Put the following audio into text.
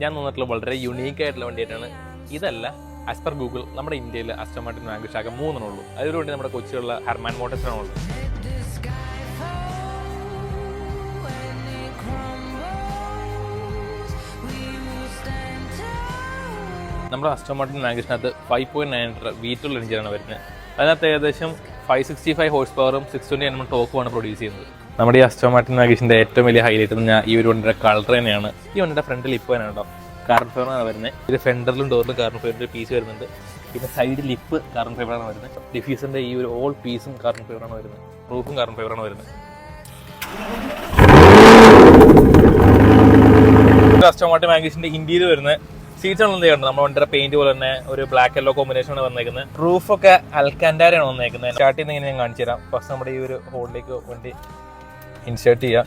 ഞാൻ തോന്നിട്ടുള്ള വളരെ യുണീക്ക് ആയിട്ടുള്ള വണ്ടിയായിട്ടാണ്. ഇതല്ല, ആസ് പെർ ഗൂഗിൾ നമ്മുടെ ഇന്ത്യയിൽ ആസ്റ്റൺ മാർട്ടിൻ വാഗൺ ശാഖ 3 ഉള്ളൂ. അതിനു വേണ്ടി നമ്മുടെ കൊച്ചിയുള്ള ഹെർമാൻ മോട്ടോഴ്സിനാണുള്ളൂ. നമ്മുടെ ആസ്റ്റൺ മാർട്ടിൻ വാഗണിനകത്ത് 5.9 ലിറ്റർ V12 എഞ്ചിനാണ് വരുന്നത്. അതിനകത്ത് ഏകദേശം 565 ഹോഴ്സ് പവറും 620 Nm ടോക്കുമാണ് പ്രൊഡ്യൂസ് ചെയ്യുന്നത്. നമ്മുടെ ഈ ആസ്റ്റൺ മാർട്ടിൻ വാഗണിൻ്റെ ഏറ്റവും വലിയ ഹൈലൈറ്റ് എന്ന് പറഞ്ഞാൽ ഈ ഒരു വണ്ടിയുടെ കളർ തന്നെയാണ്. ഈ വണ്ടിയുടെ ഫ്രണ്ടിൽ ഇപ്പോൾ തന്നെ കേട്ടോ കാർബൺ ഫൈബറാണ് വരുന്നത്. ഇത് ഫെൻഡറിലും ഡോറിലും കാർബൺ ഫൈബറിൻ്റെ പീസ് വരുന്നുണ്ട്. പിന്നെ സൈഡ് ലിപ്പ് കാർബൺ ഫൈബറാണ് വരുന്നത്. ഡിഫ്യൂസറിൻ്റെ ഈ ഒരു ഓൾ പീസും കാർബൺ ഫൈബറാണ് വരുന്നത്. റൂഫും കാർബൺ ഫൈബറാണ് വരുന്നത്. ആസ്റ്റൺ മാർട്ടിൻ വാഗണിൻ്റെ ഇന്ത്യയിൽ വരുന്നത് സീറ്റ്സ് ആണ് വന്നേക്കുന്നത്. നമ്മുടെ വണ്ടിയുടെ പെയിന്റ് പോലെ തന്നെ ഒരു ബ്ലാക്ക് യെല്ലോ കോമ്പിനേഷൻ ആണ് വന്നേക്കുന്നത്. റൂഫൊക്കെ അൽക്കാൻഡാരയാണ് വന്നേക്കുന്നത്. സ്റ്റാർട്ട് ചെയ്യുന്ന ഇങ്ങനെ ഞാൻ കാണിച്ചു തരാം. ഫസ്റ്റ് നമ്മുടെ ഈ ഒരു ഹോളിലേക്ക് വണ്ടി ഇൻസേർട്ട് ചെയ്യാം.